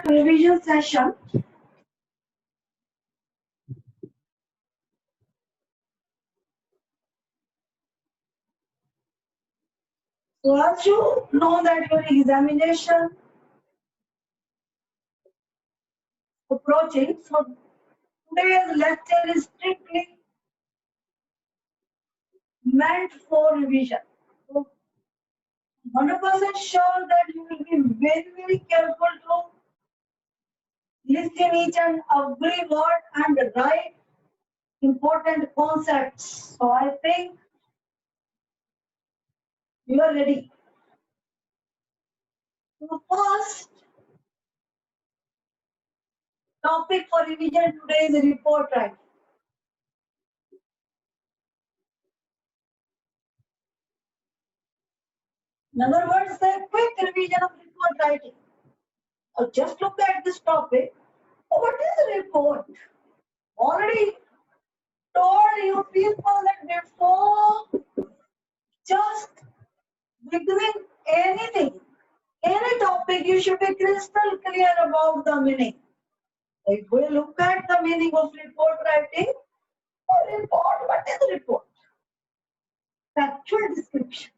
revision session. So as you know that your examination approaching, so today's lecture is strictly meant for revision. So 100% sure that you will be very careful to listen each and every word and write important concepts. So I think you are ready. So first topic for revision today is report writing. In other words, a quick revision of report writing. Now just look at this topic. What is a report? Already told you people that before just beginning anything, any topic, you should be crystal clear about the meaning. If we look at the meaning of report writing, what is report? Factual description.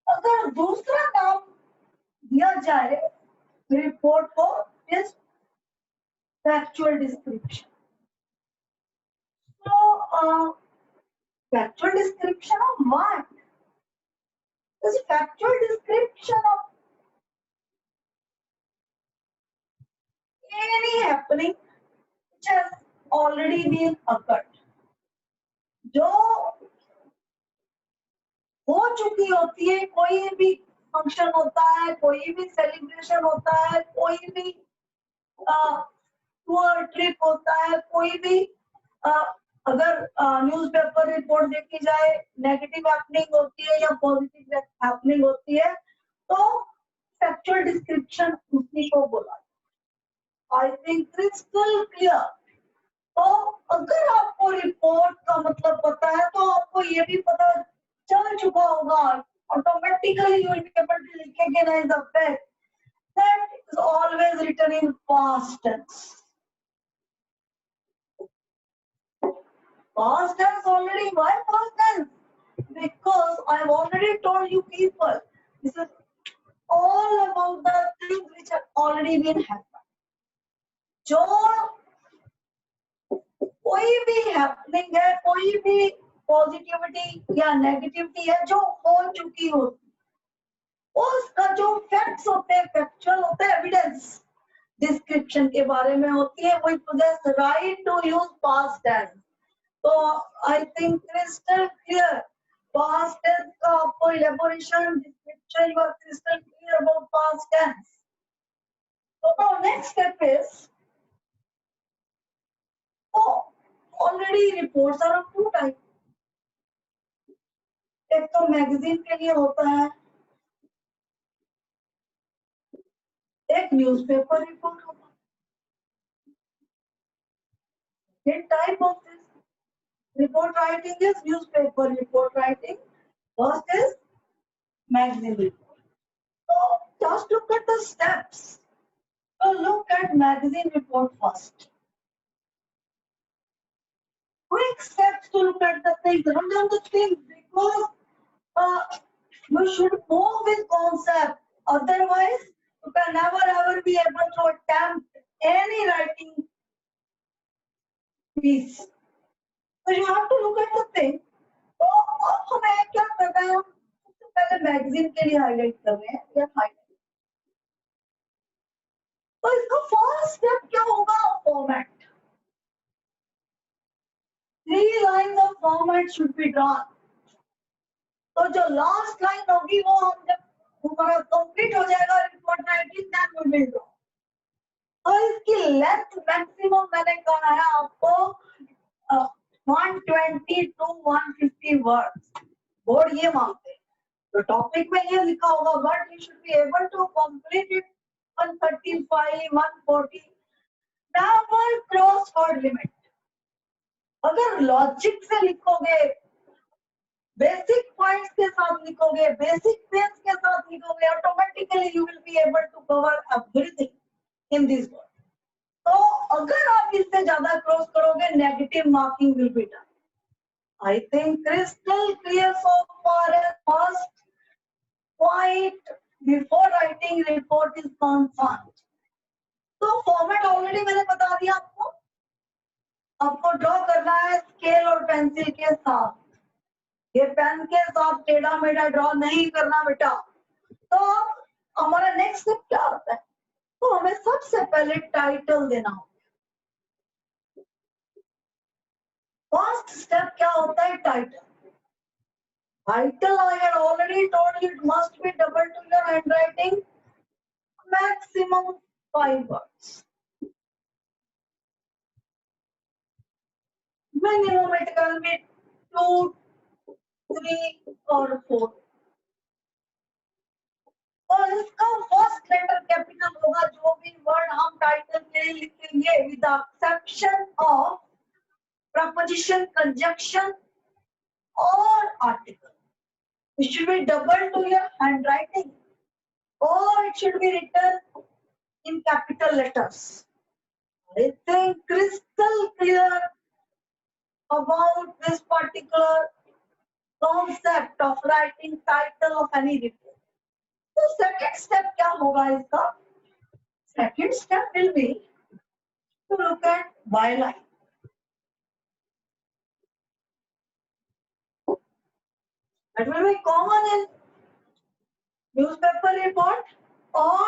अगर दूसरा नाम दिया जाए report को is factual description. So factual description of what? This factual description of any happening which has already been occurred. जो हो चुकी होती है, कोई भी फंक्शन होता है, कोई भी सेलिब्रेशन होता है, कोई भी टूर ट्रिप होता है, कोई भी अगर न्यूज़पेपर रिपोर्ट देखी जाए नेगेटिव हैपनिंग होती है या पॉजिटिव हैपनिंग होती है, तो फैक्चुअल डिस्क्रिप्शन उसी को बोला. आई थिंक क्रिस्टल क्लियर. तो अगर आपको रिपोर्ट का मतलब पता है तो आपको ये भी पता चल चुका होगा, automatically you will be able to recognise the fact that is always written in past tense. Past tense already. Why past tense? Because I have already told you people, this is all about the things which have already been happened. जो कोई भी happening है, कोई भी positivity या negativity है जो हो चुकी होती, उसका जो फैक्ट्स होते हैं, फैक्चुअल होते हैं, एविडेंस डिस्क्रिप्शन के बारे में होती है. We possess right to use past tense. तो I think crystal clear. Past tense का आपको elaboration description you are crystal clear about past tense. तो now next step is, already reports are of two type. एक तो magazine के लिए होता है, एक न्यूज़पेपर रिपोर्ट होता है. ये type of this report writing is newspaper report writing. First is magazine report. So just look at the steps. So look at magazine report first. Quick steps to look at the things, run down the things, because you should move with concept. Otherwise, you can never ever be able to attempt any writing piece. So you have to look at the thing. तो अब हमें क्या करना है? सबसे पहले magazine के लिए हाईलाइट कर रहे हैं या हाईलाइट. तो इसका फर्स्ट स्टेप क्या होगा? Format. 3 line of format should be drawn. तो जो लास्ट लाइन होगी वो हम जब हमारा कंप्लीट हो जाएगा report writing, then we will draw. तो इसकी लेंथ मैक्सिमम मैंने कहा है आपको 120 to 150 words. बोर्ड ये मांगते हैं. तो टॉपिक में ये लिखा होगा, but you should be able to complete it 135, 140. Never cross word limit. अगर लॉजिक से लिखोगे बेसिक पॉइंट्स के साथ लिखोगे, बेसिक पेन्स के साथ लिखोगे, automatically you will be able to cover everything in this word. तो अगर आप इससे ज्यादा क्रॉस करोगे, negative marking will be done. I think crystal clear so far as first point before writing report is concerned. तो format already मैंने बता दिया आपको. आपको ड्रॉ करना है स्केल और पेंसिल के साथ. ये पेन के साथ टेढ़ा मेढ़ा ड्रॉ नहीं करना बेटा. तो हमारा नेक्स्ट स्टेप क्या होता है? तो हमें सबसे पहले टाइटल देना होगा. फर्स्ट स्टेप क्या होता है? Title. Title I had already told you it must be double to your handwriting, maximum 5 words. Minimum it can be 2, 3 or 4. और इसका फर्स्ट लेटर कैपिटल होगा. जो भी वर्ड हम टाइटल के लिए लिखेंगे with the exception of preposition, conjunction और article, it should be double to your handwriting or it should be written in capital letters. I think crystal clear about this particular concept of writing title of any report. तो second step क्या होगा इसका? Second step will be to look at byline. That will be common in newspaper report or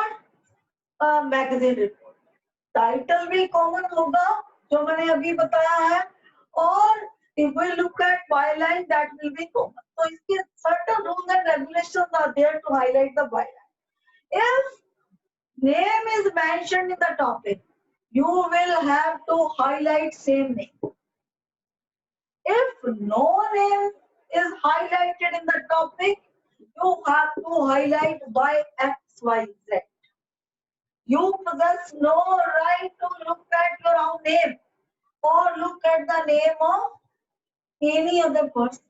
magazine report. Title भी common होगा जो मैंने अभी बताया है, और if we look at byline that will be common. So इसके certain rules and regulations are there to highlight the byline. If name is mentioned in the topic, you will have to highlight same name. If no name is highlighted in the topic, you have to highlight by XYZ. You possess no right to look at your own name or look at the name of any other person.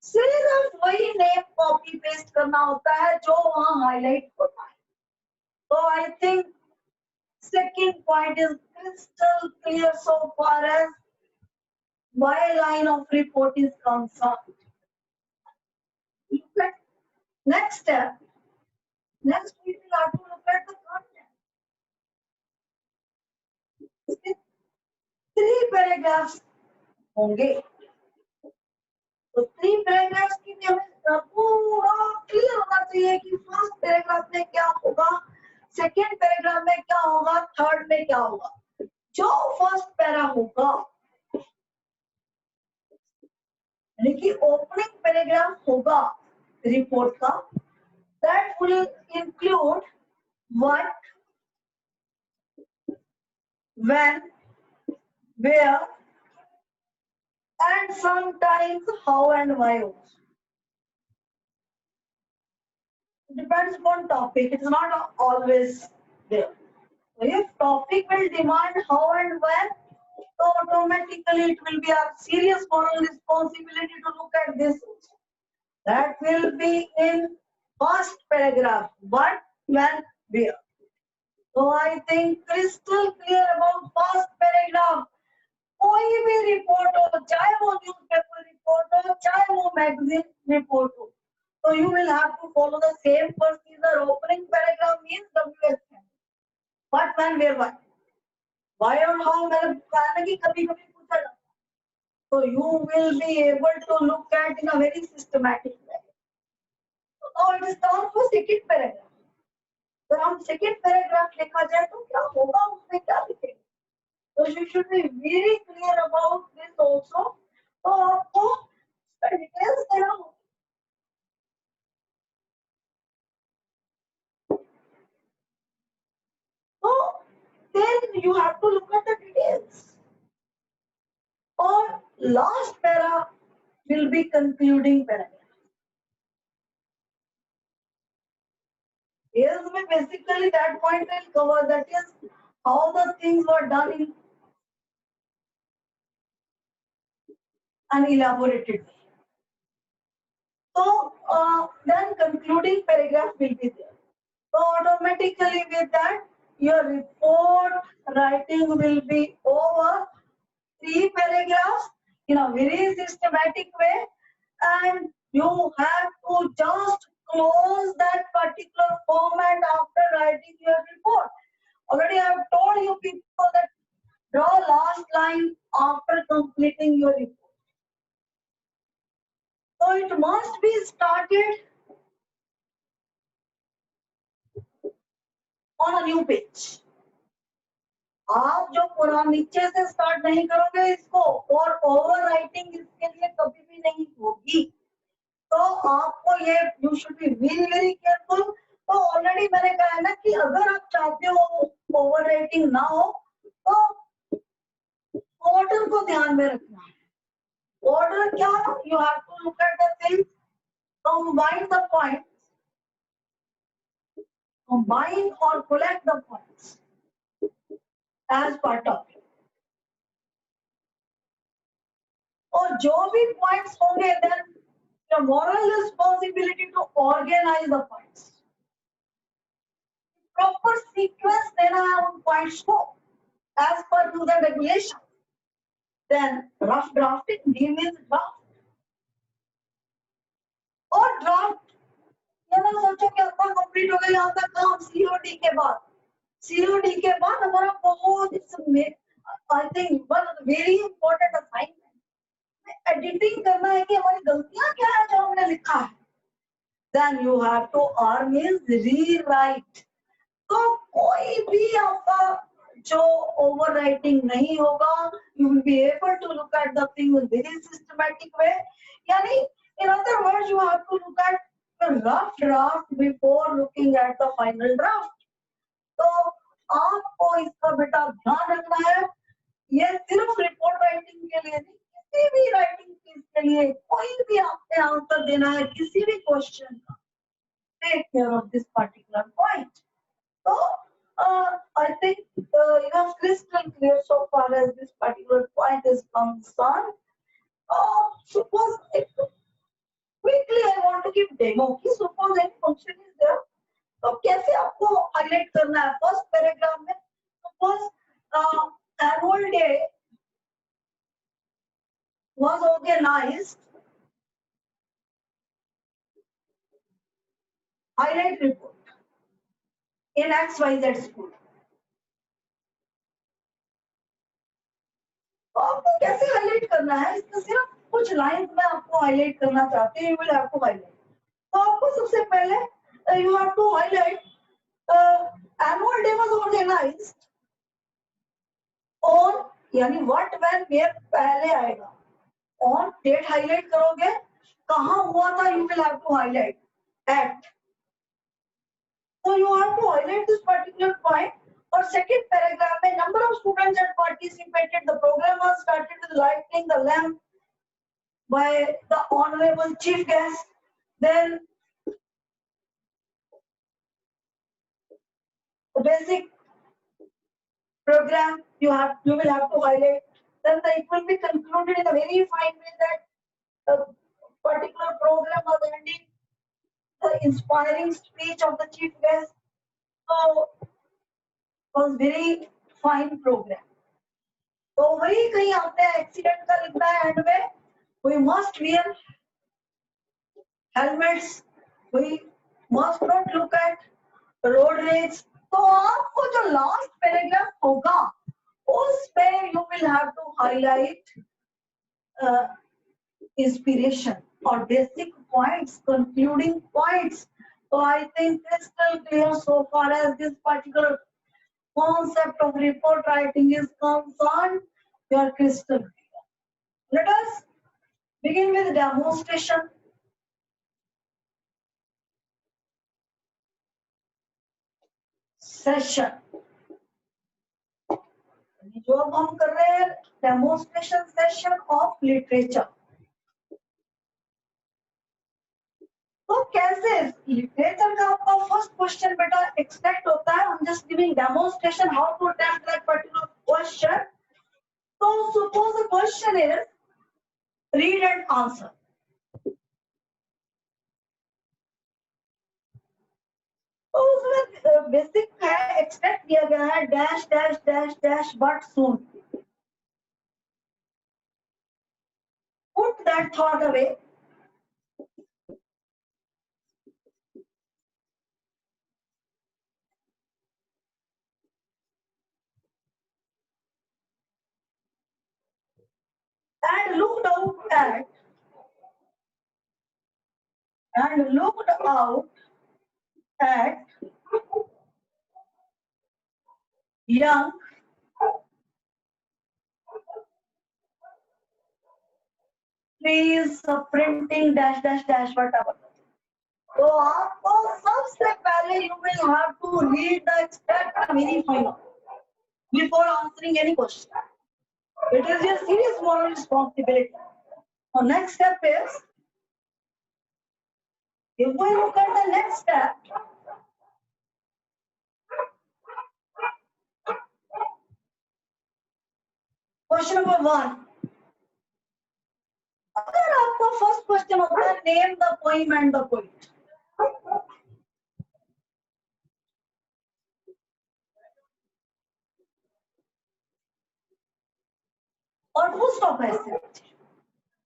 सिर्फ वही name copy paste करना होता है जो वहां highlight होता है. So I think second point is crystal clear so far as byline of report is concerned. Look at next step. Next we will have to look at the content. 3 paragraphs होंगे. तो 3 paragraphs की भी हमें पूरा clear होना चाहिए कि first paragraph में क्या होगा, सेकेंड पैराग्राफ में क्या होगा, थर्ड में क्या होगा. जो फर्स्ट पैरा होगा यानी कि ओपनिंग पैराग्राफ होगा रिपोर्ट का, that will include what, when, where and sometimes how and why also. It depends upon topic. It's not always there. So if topic will demand how and when, so automatically it will be a serious moral responsibility to look at this. That will be in first paragraph. What, when, where. So I think crystal clear about first paragraph. कोई भी report हो, चाहे वो newspaper report हो, चाहे वो magazine report हो, तो you will have to follow the same procedure. Opening paragraph means WH, what, when, where, why और हाउ. मैंने कहा ना कि कभी कभी पूछा जाता, तो you will be able to look at in a very systematic way. Now it is time for second paragraph. तो हम सेकंड पैराग्राफ लिखा जाए तो क्या होगा, उसमें क्या लिखेंगे. So you should be very clear about this also. तो आपको details देना होगा. So then you have to look at the details. Or last para will be concluding paragraph. Yes, basically that point will cover, that is how the things were done in an elaborated way. So then concluding paragraph will be there. So automatically with that, your report writing will be over 3 paragraphs in a very systematic way, and you have to just close that particular format after writing your report. Already I have told you people that draw last line after completing your report. So it must be started on a new page. आप जो पुराने नीचे से start नहीं करोगे इसको, और over writing इसके लिए कभी भी नहीं होगी। तो आपको ये you should be very very careful. तो ऑलरेडी मैंने कहा है ना कि अगर आप चाहते हो ओवर राइटिंग ना हो तो ऑर्डर को ध्यान में रखना है। ऑर्डर क्या, you have to look at the things, combine the points, combine और collect the points as part of it. और जो भी पॉइंट्स होंगे then the moral responsibility to organize the points. Proper sequence देना है उन points को as per to the regulation. Then rough drafting, D means draft. और draft ये ना सोचो कि आपका complete हो गया यहाँ तक काम COD के बाद। COD के बाद हमारा बहुत I think one of the very important assignment editing करना है कि हमारी गलतियां क्या है जो हमने लिखा है। Then you have to R means rewrite. तो कोई भी आपका जो ओवर राइटिंग नहीं होगा, you will be able to look at the thing in very systematic way. यानी in other words you have to look at the rough draft before looking at the final draft. तो आपको इसका बेटा ध्यान रखना है, ये सिर्फ रिपोर्ट राइटिंग के लिए नहीं, किसी भी राइटिंग चीज के लिए, कोई भी आपने आंसर देना है किसी भी क्वेश्चन का, take care of this particular point. So I think you have crystal clear so far as this particular point is concerned. Suppose quickly I want to give demo कि suppose any function is there, तो कैसे आपको highlight करना है first paragraph में। Suppose annual day was organized, highlight report in XYZ school. तो आपको कैसे हाईलाइट करना है, इसका सिर्फ कुछ लाइंस में आपको हाईलाइट करना चाहते हैं, you will have to highlight. तो आपको सबसे पहले you have to highlight annual day was organised on, यानी व्हाट व्हेन वेयर पहले आएगा, ऑन डेट हाईलाइट करोगे, कहां हुआ था you will have to highlight at. So you have to highlight this particular point. और second paragraph में number of students that participated, the program was started with lighting the lamp by the honorable chief guest. Then the basic program you will have to highlight. Then it will be concluded in a very fine way that the particular program was ending the inspiring speech of the chief guest. So was very fine program. तो वही कहीं आपने accident का लिखना है and में, we must wear helmets, we must not look at road rage. तो आपको जो लास्ट पैराग्राफ होगा उसमें you will have to highlight inspiration or basic points, concluding points. So I think crystal clear so far as this particular concept of report writing is concerned, you are crystal clear. Let us begin with demonstration. Session. जो अब हम कर रहे हैं demonstration session of literature. तो कैसे literature का आपका फर्स्ट क्वेश्चन बेटा एक्सपेक्ट होता है, हम just giving demonstration how to attempt that particular question. तो suppose the question is read and answer. तो उसमें बेसिक है, एक्सट्रैक्ट किया गया है dash dash dash dash but soon. Put that thought away. And looked out at young trees printing dash dash dash whatever. तो आपको सबसे पहले you will have to read the extract and verify before answering any question. It is your serious moral responsibility. The next step is, if we look at the next step, question number 1. अगर आपका first question होता है name the poem and the poet, और full stop है इससे,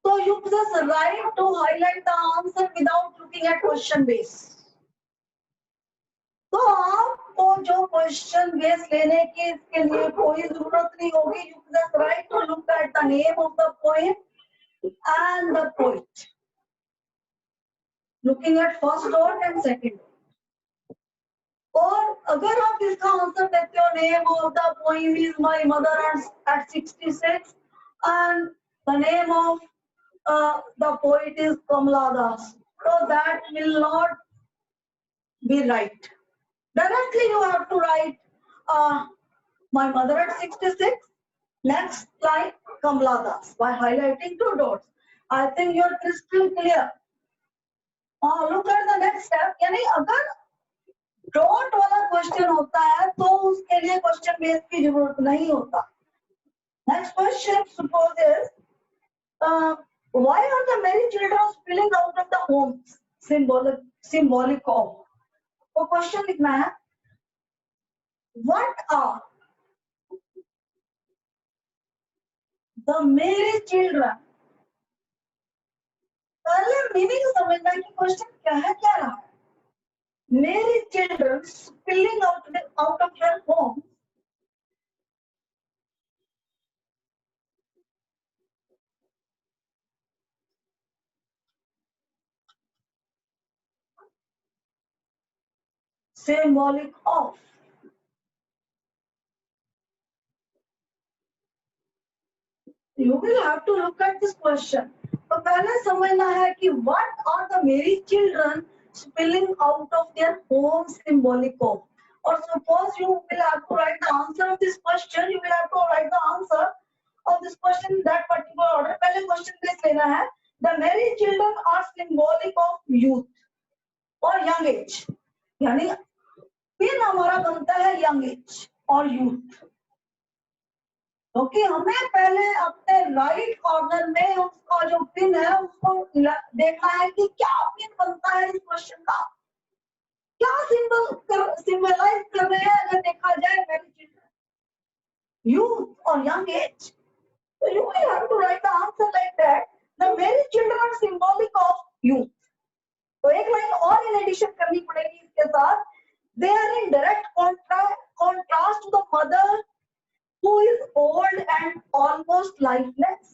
so you possess the right to highlight the answer without looking at question base. तो आपको जो क्वेश्चन बेस लेने की इसके लिए कोई जरूरत नहीं होगी. You possess the right to look at the name of the poem and the poet, looking at first dot and second. और अगर आप इसका आंसर देते हो name of the poem is my mother eight 66 and the name of the poet is Kamala Das, so that will not be right. Directly you have to write my mother at 66, next line Kamala Das by highlighting 2 dots. I think you are crystal clear. Look at the next step. यानी अगर dot वाला question होता है तो उसके लिए question base की जरूरत नहीं होता. Next question supposes why are the many children spilling out of the homes symbolic of. तो क्वेश्चन लिखना है what are the many children. पहले मीनिंग समझना कि क्वेश्चन क्या है, क्या रहा है. Many children spilling out of their homes symbolic of. You will have to look at this question. तो पहले समझना है कि what are the many children spilling out of their home symbolic of. Or suppose you will have to write the answer of this question, you will have to write the answer of this question in that particular order. पहले question base लेना है. The many children are symbolic of youth or young age. यानी फिर हमारा बनता है young age और youth. क्योंकि हमें पहले अपने राइट कॉर्नर में उसका जो पिन है उसको देखना है कि क्या पिन बनता है इस क्वेश्चन का, क्या सिंबलाइज कर रहे हैं. अगर देखा जाए मेरी चिल्ड्रन यूथ और यंग एज, तो you will have to write the answer like that. The merry children are symbolic of youth. तो एक लाइन और इन एडिशन करनी पड़ेगी इसके साथ. They are in direct contrast to the mother who is old and almost lifeless.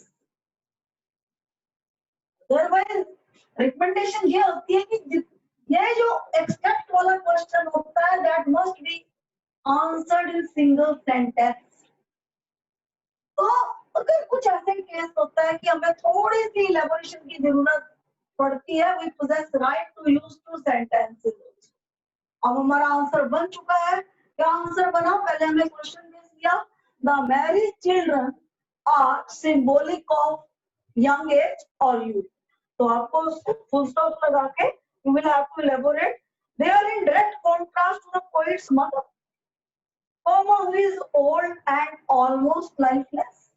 Otherwise, recommendation ये होती है कि ये जो extract वाला question होता है that must be answered in single sentence. तो अगर कुछ ऐसे केस होता है कि हमें थोड़ी सी elaboration की जरूरत पड़ती है, we possess right to use 2 sentences. अब हमारा आंसर बन चुका है. क्या आंसर बना? पहले हमने क्वेश्चन बेस लिया. The married children are symbolic of young age or youth. तो आपको full stop लगा के you will have to elaborate. They are in direct contrast to the poet's mother, who is old and almost lifeless.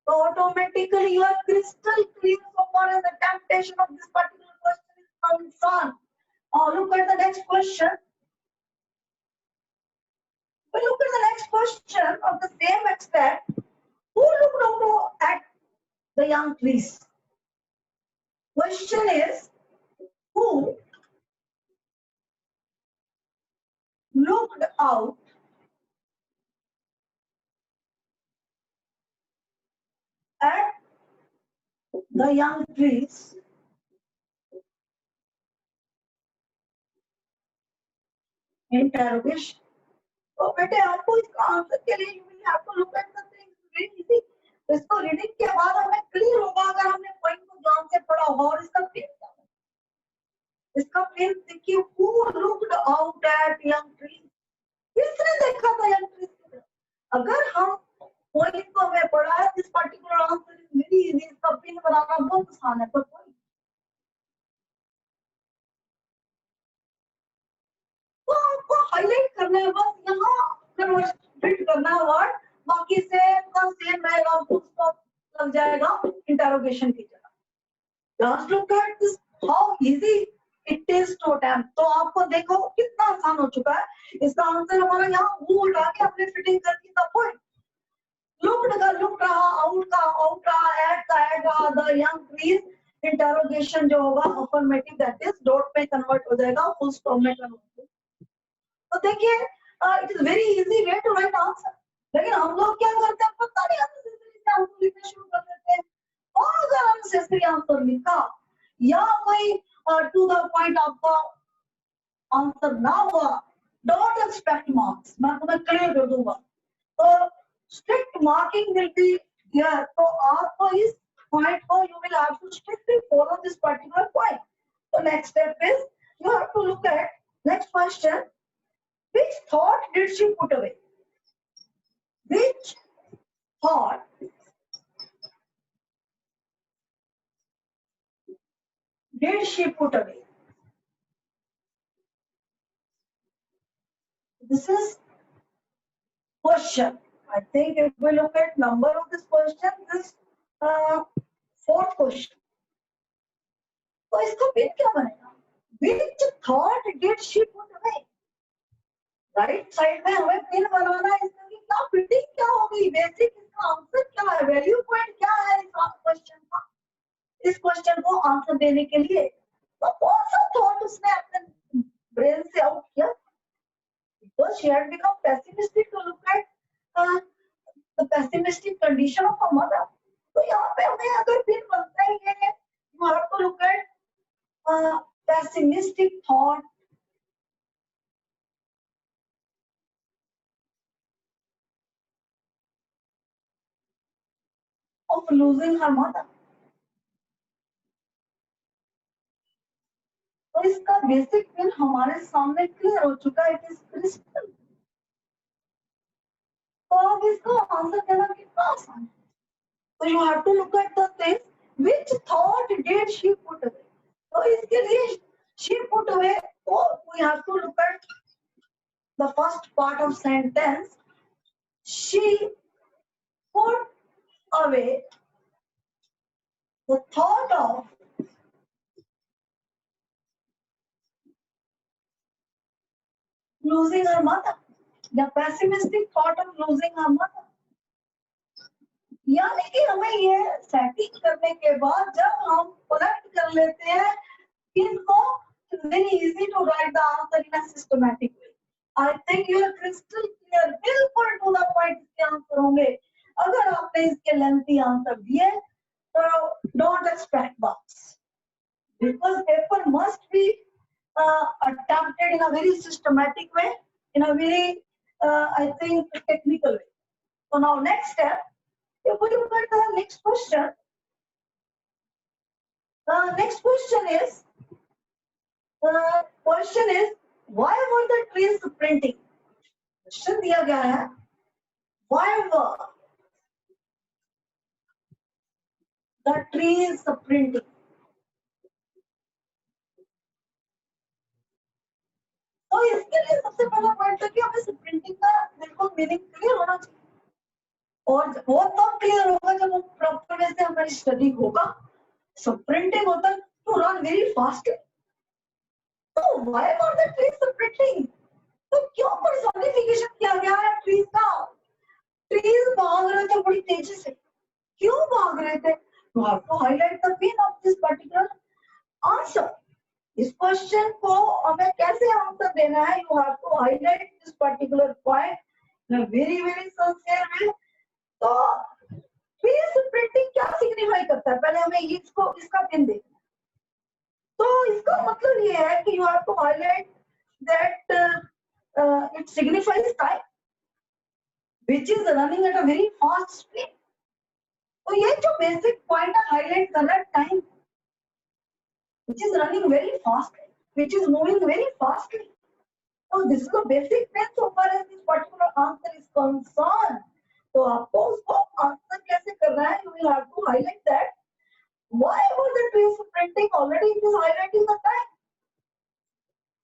So automatically you are crystal clear so far as the temptation of this particular question is concerned. Look at the next question. We look at the next question of the same extract. Who looked out at the young trees? Question is, who looked out at the young trees? Interrogation. तो बेटे आपको इसका answer के लिए you will have to look at the things very easy. इसको reading के बाद हमें क्लियर होगा अगर हमने पॉइंट को ध्यान से पढ़ा होगा और इसका प्लेस क्या है. इसका प्लेस देखिए, who looked out at young trees? किसने देखा था young trees की तरफ? अगर हम पॉइंट को हमें पढ़ा है, this particular answer is very easy. इसका पिन बनाना बहुत आसान है. पर तो आपको हाईलाइट करना है, बस यहाँ कन्वर्ट करना है वर्ड, बाकी से सेम रहेगा, फुल स्टॉप लग जाएगा इंटरोगेशन की जगह. Just look at this how easy it is to attempt. तो आपको देखो कितना आसान हो चुका है. इसका आंसर हमारा यहाँ वो उठा के अपने फिटिंग कर दी था. पॉइंट लुक्ड का लुक रहा, आउट का आउट रहा, एट का एट रहा, द यंग ट्रीज. इंटरोगेशन जो होगा अफर्मेटिव, दैट इज डॉट में कन्वर्ट हो जाएगा, फुल स्टॉप में कन्वर्ट. तो देखिए, it is very easy way to write answer. लेकिन हम लोग क्या करते हैं, पता नहीं अननेसेसरी से आंसर लिखना शुरू कर देते हैं. और अगर अननेसेसरी आंसर लिखा या कोई टू द पॉइंट आपका आंसर ना हुआ, डोंट एक्सपेक्ट मार्क्स. मैं तुम्हें क्लियर कर दूंगा. तो strict marking will be here. तो आपको इस पॉइंट को you will have to strictly follow this particular point. तो next step is you have to look at next question. Which thought did she put away? Which thought did she put away? This is question. I think if we look at number of this question, this fourth question. तो इसका pin क्या बनेगा? Which thought did she put away? Right side में हमें pin बनाना है. इसकी क्या fitting क्या होगी, बेसिक इसका आंसर क्या है, वैल्यू पॉइंट क्या है इस क्वेश्चन का. इस क्वेश्चन को आंसर देने के लिए तो कौन सा थॉट उसने अपने ब्रेन से आउट किया. Because she had become pessimistic to look at the pessimistic condition of a mother. तो यहाँ पे हमें अगर पिन बनता है, ये you have to look at pessimistic thought of losing her mother. तो इसका बेसिक पिन हमारे सामने क्लियर हो चुका है. It is crystal. तो अब इसका आंसर देना कितना आसान है. तो you have to look at the things which thought did she put away. तो इसके लिए शी पुट अवे, तो we have to look at the first part of sentence. She put away the thought of losing her mother, the pessimistic thought of losing her mother. यानी कि हमें ये setting करने के बाद जब हम कलेक्ट कर लेते हैं इनको, very easy to write the answer in a systematic way. I think you are crystal clear, बिल्कुल to the point इसके आंसर होंगे. अगर आपने इसके लेंथी आंसर दिए तो don't expect marks, because paper must be attempted in a very systematic way, in a very I think technical way. So now next step, if we look at the next question, next question is why were the trees printing? Question दिया गया है, why were the trees printing? तो इसके लिए सबसे पहला point है कि हमें प्रिंटिंग का बिल्कुल मीनिंग क्लियर होना चाहिए. और वो तब क्लियर होगा जब वो प्रॉपर वे से हमारी स्टडी होगा. सो प्रिंटिंग होता है टू रन वेरी फास्ट. तो why for the trees printing? तो क्यों पर्सोनिफिकेशन किया गया है बड़ी तेजी से क्यों भाग रहे थे? You have to highlight the mean of this particular answer. इस क्वेश्चन को हमें कैसे आंसर देना है? You have to highlight this particular point in a very very sincere way. तो ट्री स्प्लिटिंग क्या सिग्निफाई करता है? पहले हमें इसको इसका मीन देखना. तो इसका मतलब ये है कि you have to highlight that it signifies time which is running at a very fast speed. तो ये जो बेसिक पॉइंट हाईलाइट कर रहा है, time which is running very fastly, which is moving very fastly. So this is the basic thing so far as this particular answer is concerned. तो आपको उसको answer कैसे करना है? You will have to highlight that. Why was the tree sprinting? Already it is highlighting the time.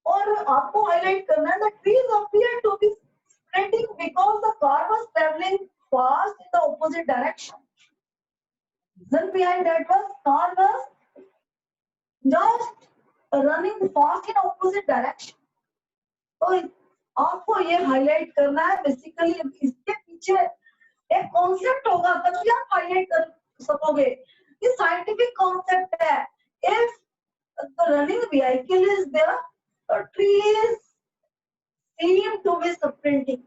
और आपको highlight करना है the trees appear to be sprinting because the car was traveling fast in the opposite direction. Reason behind that was car was just running fast in opposite direction. तो आपको ये highlight करना है. Basically इसके पीछे एक कॉन्सेप्ट होगा तभी आप हाईलाइट कर सकोगे. ये साइंटिफिक कॉन्सेप्ट है. If the running vehicle is there, the trees seem to be sprinting.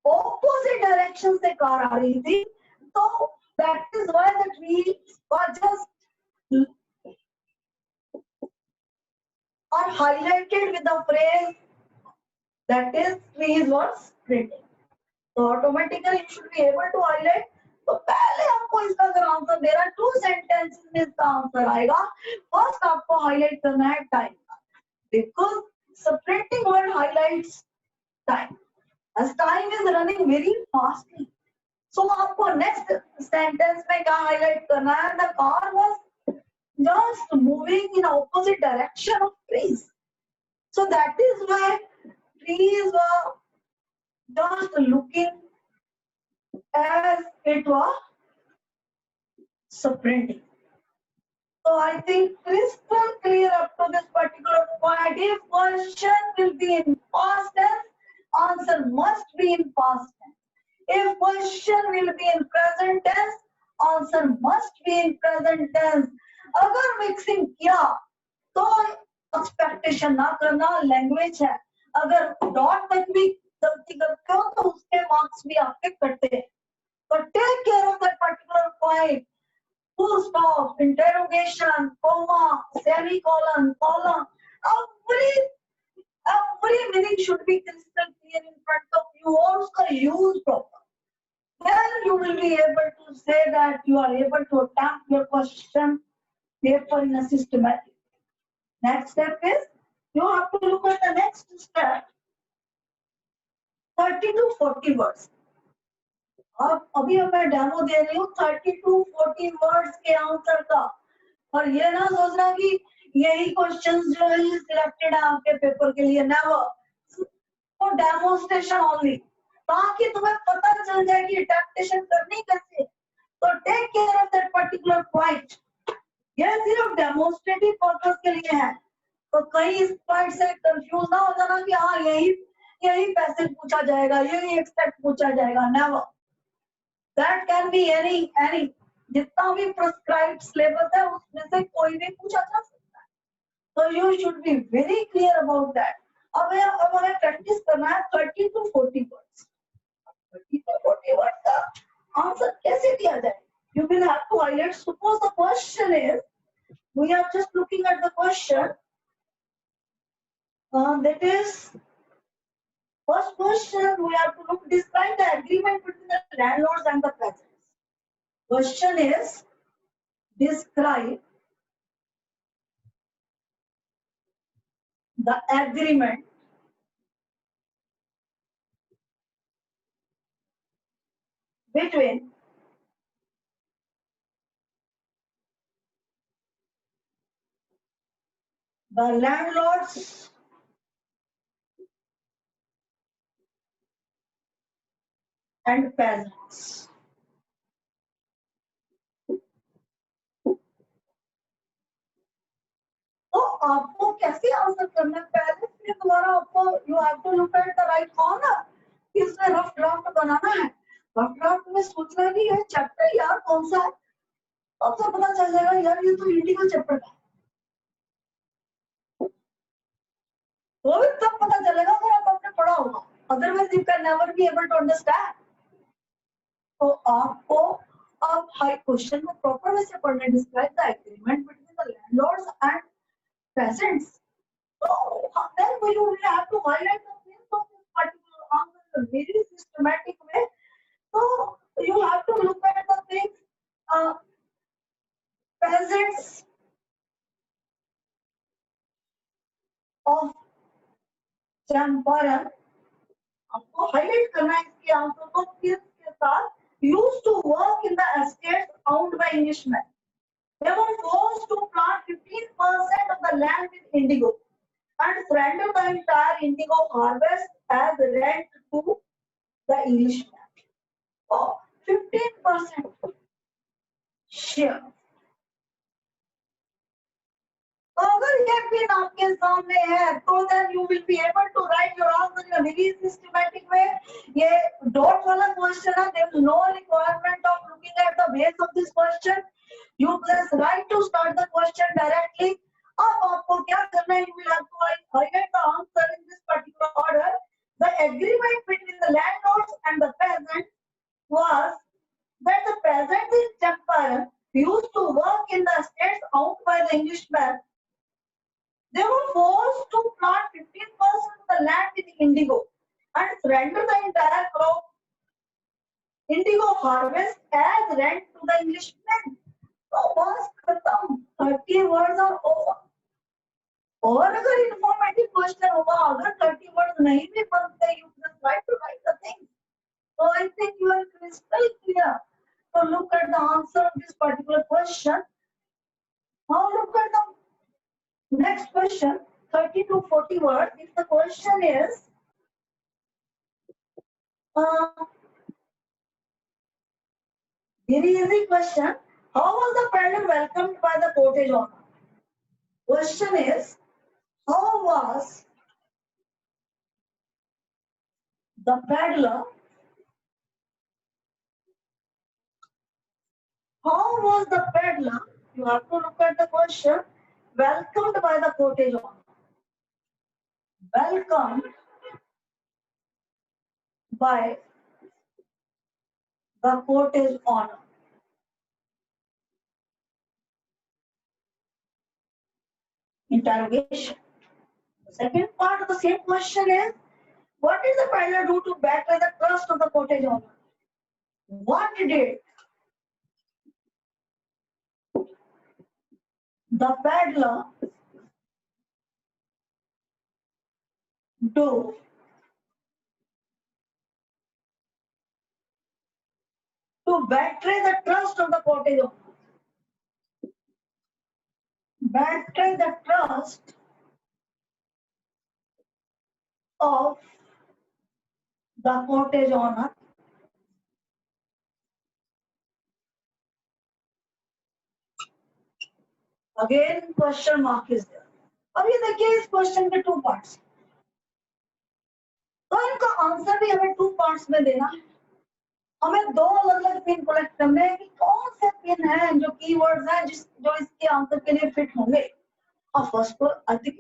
Opposite direction से कार आ रही थी, तो that is why the trees were just are highlighted with the phrase that is trees were sprinting. So automatically you should be able to highlight. तो पहले आपको इसका अगर आंसर दे रहा है 2 सेंटेंसेस में इसका आंसर आएगा. फर्स्ट आपको हाईलाइट करना है time, because sprinting word highlights time as time is running very fastly. So आपको नेक्स्ट सेंटेंस में क्या हाईलाइट करना है? The car was just moving in opposite direction of trees. So that is why trees were just looking as it was sprinting. So I think crystal clear up to this particular point. If question will be in past tense, answer must be in past tense. If question will be in present tense, answer must be in present tense. अगर mixing किया तो expectation ना करना. Language है, अगर dot तक भी गलती करते हो तो उसके मार्क्स भी आपके कटते हैं. तो take care of that particular point. Full stop, interrogation, comma, semicolon, colon. Every meaning should be crystal clear in front of you. और उसका use proper. Then you will be able to say that you are able to attempt your question paper in a systematic. Next step is you have to look at the next step. 30 to 40 words. अब अभी मैं demo दे रही हूँ 30 to 40 words के answer का. और ये ना सोचना कि यही क्वेश्चंस जो है सिलेक्टेड है आपके पेपर के लिए. नेवर. फॉर डेमोन्स्ट्रेशन ओनली, ताकि तुम्हें पता चल जाए कि इंटरप्रिटेशन करनी कैसे. तो take care of that particular point. ये सिर्फ डेमोन्स्ट्रेटिव पर्पस के लिए है. तो कहीं इस पॉइंट से कंफ्यूज ना हो जाना कि हाँ यही पैसेज पूछा जाएगा, यही एक्सपेक्ट पूछा जाएगा. Never. That can be any जितना भी prescribed syllabus है उसमें से कोई भी पूछा जा सकता है. So you should be very clear about that. अब हमें प्रैक्टिस करना है 30 to 40 words. 30 to 40 words का आंसर कैसे दिया जाए? You will have to highlight. Suppose the question is, we are just looking at the question. That is, first question we have to describe the agreement between the landlords and the peasants. Question is, describe the agreement between the landlords and peasants. तो आपको कैसे answer करना है? पहले से तुम्हारा आपको you have to look at the right corner. इसमें रफ ड्राफ्ट बनाना है. आफ्टर आप तुम्हें सोचना है कि ये चैप्टर यार कौन सा है, अब तो पता चल जाएगा यार ये तो इंडिगो चैप्टर है। वो भी तब पता चलेगा अगर आप आपने पढ़ा होगा, otherwise you can never be able to understand. तो आपको अब हाई क्वेश्चन में प्रॉपर वे से पढ़ने, describe the agreement between the landlords and peasants. So then we will have to highlight the things of this particular answer in a very systematic way. So you have to look at the things, peasants of Champaran. आपको highlight करना है इसके answer को के साथ। used to work in the estates owned by Englishmen. They were forced to plant 15% of the land with indigo and surrender the entire indigo harvest as rent to the Englishmen. Oh, 15% share. तो अगर ये pin आपके सामने है तो then you will be able to write your answer in a very systematic way. ये dot वाला question है, there is no requirement of looking at the base of this question. You just write to start the question directly. अब आपको क्या करना है, you will have to highlight the answer in this particular order. The agreement between the landlords and the peasants was that the peasants in Champaran used to work in the estates owned by the Englishmen. They were forced to plant 15% of the land with indigo and surrender the entire crop indigo harvest as rent to the Englishmen. So बस खत्म, 30 words are over. और अगर informative question होगा, अगर 30 words नहीं भी बनते, you just try to write the thing. So I think you are crystal clear. So look at the answer of this particular question. Now look at the next question, 30 to 40 words. If the question is, very easy question. How was the peddler welcomed by the cottage owner? Question is, how was the peddler? How was the peddler? You have to look at the question. Welcomed by the cottage owner. Welcomed by the cottage owner. Interrogation. The second part of the same question is, what did the peddler do to betray the trust of the cottage owner? What did the peddler do to betray the trust of the cottage owner? Betray the trust of the cottage owner. Again question mark is there. अब ये देखिए इस question के two parts, तो इनका answer भी हमें two parts में देना है। हमें दो अलग अलग पिन कलेक्ट करने हैं कि कौन से पिन हैं जो कीवर्ड्स हैं जो इसके आंसर के लिए फिट होंगे। और फर्स्ट पर I think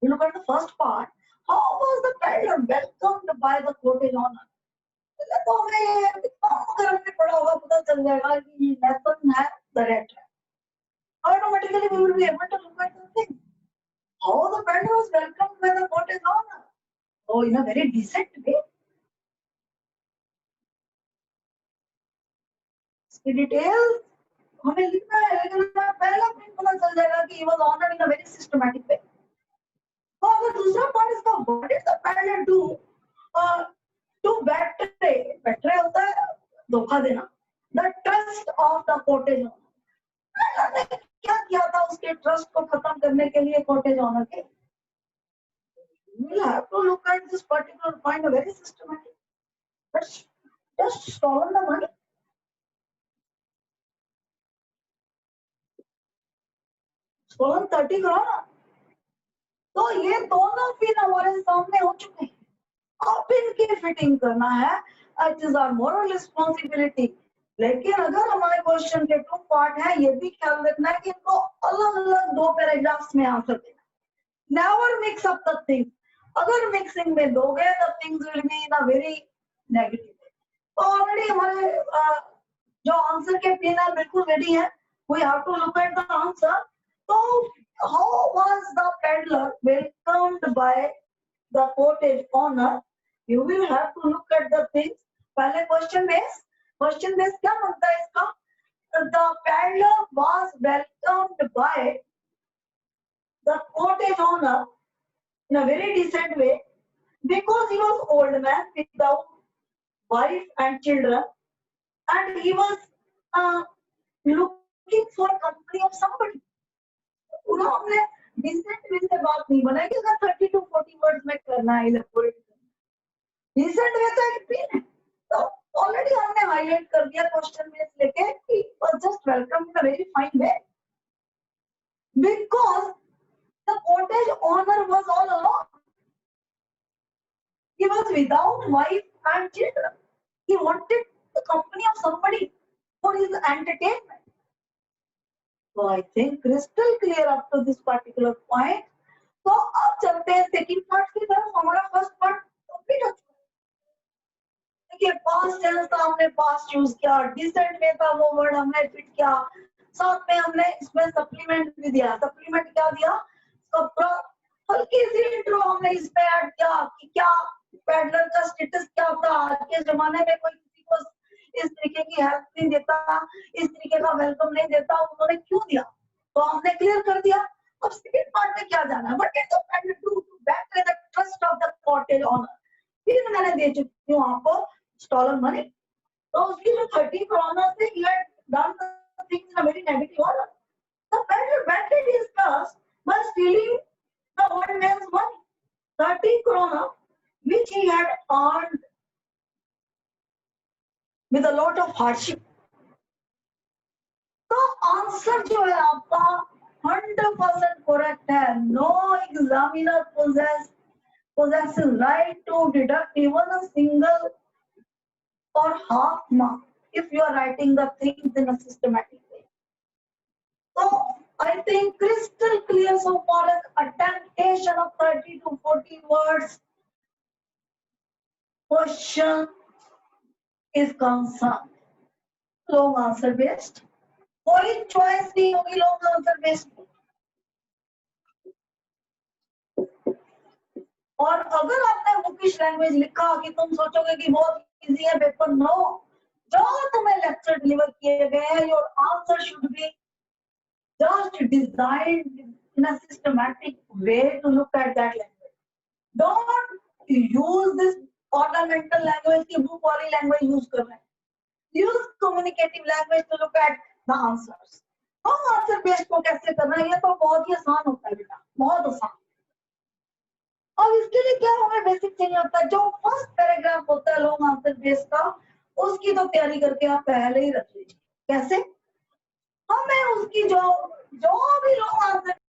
you look at the first part, how was the peddler welcomed by the cottage owner. तो हमें ये अगर हमने पढ़ा होगा पता चल जाएगा कि ये लेसन है द रेट है। Automatically we will be able to look at the thing. How the peddler was welcomed by the cottage owner? Oh, in a very decent way. इसकी डिटेल हमें लिखना है, लेकिन पहला प्रिंट पता चल जाएगा कि he was honored in a very systematic way. तो अगर दूसरा पार्ट इसका what did the peddler do to betray, betray होता है धोखा देना, the trust of the cottage owner. ने क्या किया था उसके ट्रस्ट को खत्म करने के लिए कॉटेज ओनर के? We'll have to look at this particular point very systematic. But just stolen the money. Stolen 30 crore. तो ये दोनों पिन हमारे सामने हो चुके हैं। अब इनकी फिटिंग करना है it is our moral responsibility. लेकिन अगर हमारे क्वेश्चन के 2 पार्ट है, ये भी ख्याल रखना है कि इनको अलग अलग 2 पैराग्राफ्स में आंसर देना। Never mix up the things. अगर मिक्सिंग में दोगे the things will be in a very negative. तो ऑलरेडी हमारे जो आंसर के पिन है बिल्कुल रेडी है। We have to look at the answer. तो how was the peddler welcomed by the cottage owner? You will have to look at the things. पहले क्वेश्चन बेस क्या बनता है इसका? The peddler was welcomed by the cottage owner in a very decent way because he was old man without wife and children, and he was looking for company of somebody। पूरा हमने decent वे से बात नहीं बनाई कि अगर 30 to 40 words में करना है इलेबोरेट करना। डिसेंट वे तो एक पिन है। तो ऑलरेडी हमने हाईलाइट कर दिया क्वेश्चन में लेके कि was just welcome in a very fine way because the cottage owner was all alone। He was without wife and children। He wanted the company of somebody for his entertainment। So I think crystal clear up to this particular point। तो अब चलते हैं second part की तरफ। हमारा first part complete हो चुका है। देखिए पास्ट टेंस का हमने पास्ट यूज किया, डिसेंट में था वो वर्ड हमने फिट किया, साथ में हमने इसमें सप्लीमेंट भी दिया। सप्लीमेंट क्या दिया? इसका हल्की सी इंट्रो हमने इसमें ऐड किया कि क्या पेडलर का स्टेटस क्या था। आज के जमाने में कोई किसी को इस तरीके की हेल्प नहीं देता, इस तरीके का वेलकम नहीं देता, उन्होंने क्यों दिया? तो हमने क्लियर कर दिया। अब सेकंड पार्ट में क्या जाना है? What is the peddler do to back the trust of the cottage owner? फिर मैंने दे चुकी हूँ आपको स्टॉलर मनी। तो उसकी जो 30 करोड़ से he had done the things in a very negative order। The peddler vented his trust by stealing the old man's money, 30 crore, which he had earned with a lot of hardship। तो answer जो है आपका 100% correct है। No examiner possesses right to deduct even a single or half mark if you are writing the things in a systematic way। So I think crystal clear so far as attemptation of 30 to 40 words question is concerned। Long answer based, कोई choice नहीं होगी long answer based. और अगर आपने bookish language लिखा कि तुम सोचोगे कि बहुत इजी है पेपर, नो। जो तुम्हें लेक्चर डिलीवर किए गए हैं, your answer should be just designed in a systematic way to look at that language। Don't use this ornamental language की बुक वाली लैंग्वेज यूज कर रहे हैं। use communicative language to look at the answers। तो answer based को कैसे करना है, ये तो बहुत ही आसान होता है बेटा, बहुत आसान। और इसके लिए क्या हमें बेसिक चाहिए होता है? जो फर्स्ट पैराग्राफ होता है लॉन्ग आंसर बेस्ड का, उसकी तो तैयारी करके आप पहले ही रख लीजिए। कैसे? हमें उसकी जो भी लॉन्ग आंसर